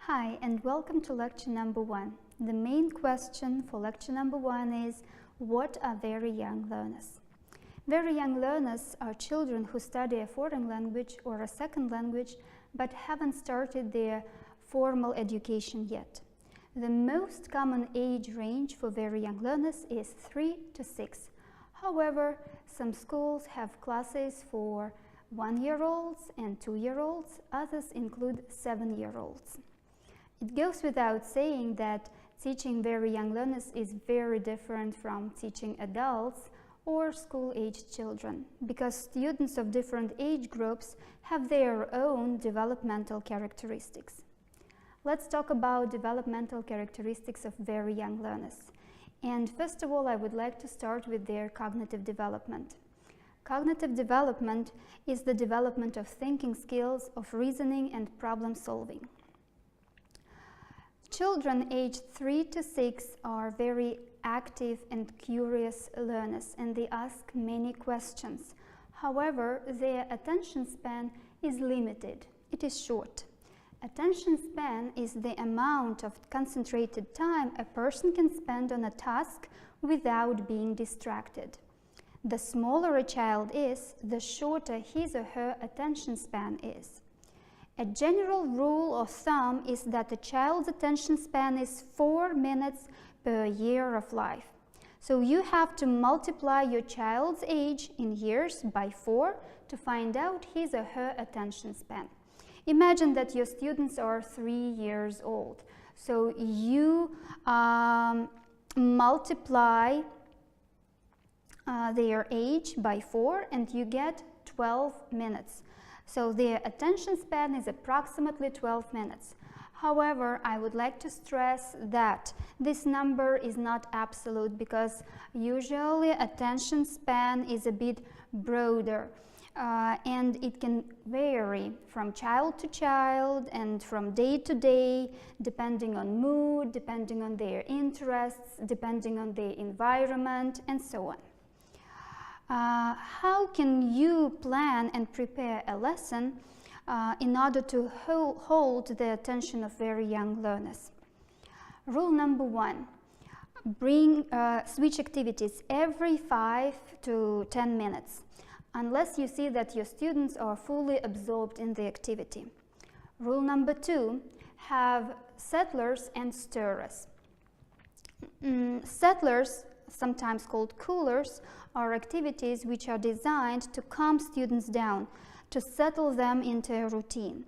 Hi, and welcome to lecture number 1. The main question for lecture number 1 is, what are very young learners? Very young learners are children who study a foreign language or a second language but haven't started their formal education yet. The most common age range for very young learners is 3 to 6. However, some schools have classes for 1-year-olds and 2-year-olds, others include 7-year-olds. It goes without saying that teaching very young learners is very different from teaching adults or school-aged children, because students of different age groups have their own developmental characteristics. Let's talk about developmental characteristics of very young learners. And first of all, I would like to start with their cognitive development. Cognitive development is the development of thinking skills, of reasoning and problem solving. Children aged 3 to 6 are very active and curious learners, and they ask many questions. However, their attention span is limited. It is short. Attention span is the amount of concentrated time a person can spend on a task without being distracted. The smaller a child is, the shorter his or her attention span is. A general rule of thumb is that a child's attention span is 4 minutes per year of life. So you have to multiply your child's age in years by 4 to find out his or her attention span. Imagine that your students are 3 years old. So you multiply their age by 4 and you get 12 minutes. So their attention span is approximately 12 minutes. However, I would like to stress that this number is not absolute, because usually attention span is a bit broader and it can vary from child to child and from day to day, depending on mood, depending on their interests, depending on their environment, and so on. How can you plan and prepare a lesson in order to hold the attention of very young learners? Rule number 1, switch activities every 5 to 10 minutes, unless you see that your students are fully absorbed in the activity. Rule number 2, have settlers and stirrers. Settlers, sometimes called coolers, are activities which are designed to calm students down, to settle them into a routine.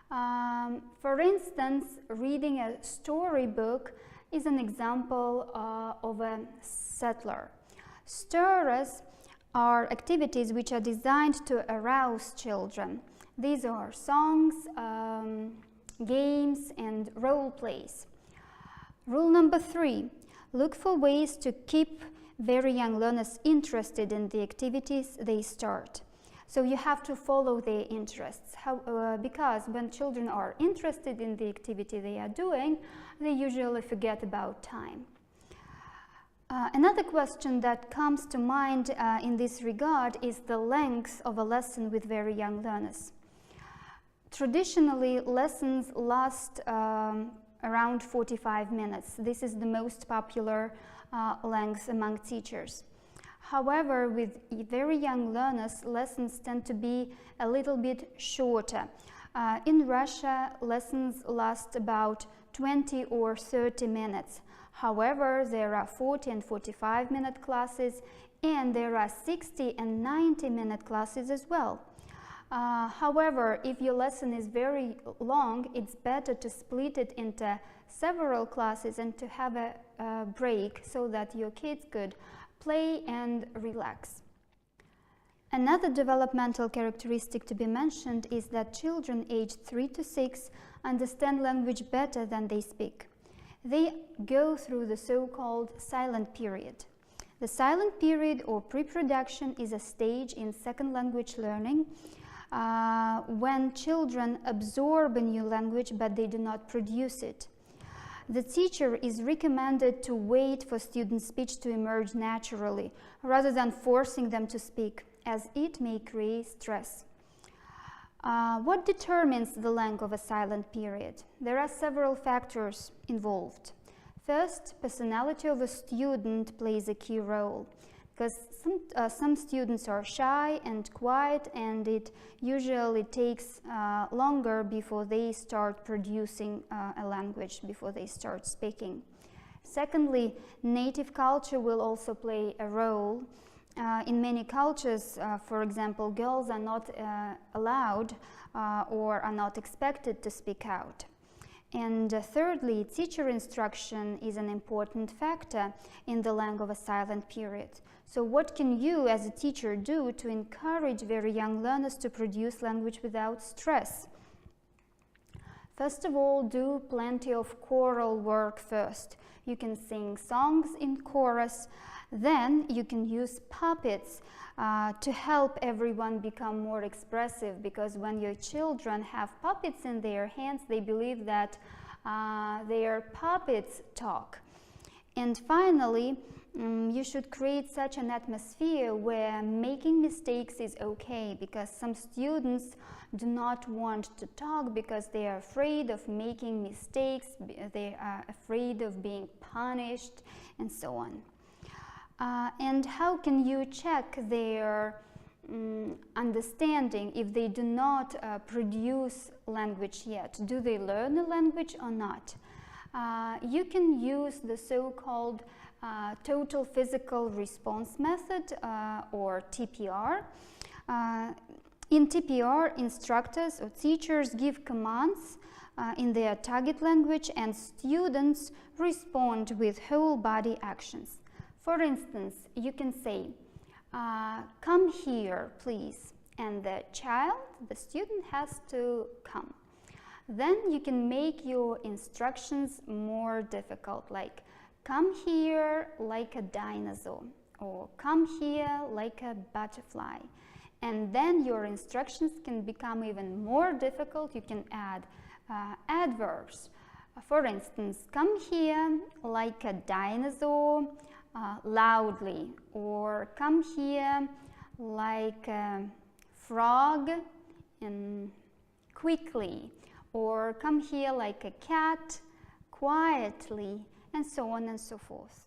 For instance, reading a storybook is an example of a settler. Stirrers are activities which are designed to arouse children. These are songs, games, and role plays. Rule number 3, look for ways to keep very young learners interested in the activities they start. So you have to follow their interests, because when children are interested in the activity they are doing, they usually forget about time. Another question that comes to mind in this regard is the length of a lesson with very young learners. Traditionally, lessons last around 45 minutes. This is the most popular length among teachers. However, with very young learners, lessons tend to be a little bit shorter. In Russia, lessons last about 20 or 30 minutes. However, there are 40 and 45-minute classes, and there are 60 and 90-minute classes as well. However, if your lesson is very long, it's better to split it into several classes and to have a break so that your kids could play and relax. Another developmental characteristic to be mentioned is that children aged 3 to 6 understand language better than they speak. They go through the so-called silent period. The silent period, or pre-production, is a stage in second language learning when children absorb a new language but they do not produce it. The teacher is recommended to wait for student speech to emerge naturally rather than forcing them to speak, as it may create stress. What determines the length of a silent period? There are several factors involved. First, personality of a student plays a key role, because some students are shy and quiet, and it usually takes longer before they start producing a language, before they start speaking. Secondly, native culture will also play a role. In many cultures, for example, girls are not allowed or are not expected to speak out. And thirdly, teacher instruction is an important factor in the length of a silent period. So what can you as a teacher do to encourage very young learners to produce language without stress? First of all, do plenty of choral work first. You can sing songs in chorus. Then you can use puppets to help everyone become more expressive, because when your children have puppets in their hands, they believe that their puppets talk. And finally, you should create such an atmosphere where making mistakes is okay, because some students do not want to talk because they are afraid of making mistakes, they are afraid of being punished, and so on. And how can you check their understanding if they do not produce language yet? Do they learn a language or not? You can use the so-called total physical response method, or TPR. In TPR, instructors or teachers give commands in their target language, and students respond with whole body actions. For instance, you can say, come here, please, and the child, the student, has to come. Then you can make your instructions more difficult, like come here like a dinosaur, or come here like a butterfly. And then your instructions can become even more difficult. You can add adverbs. For instance, come here like a dinosaur, loudly, or come here like a frog and quickly, or come here like a cat quietly, and so on and so forth.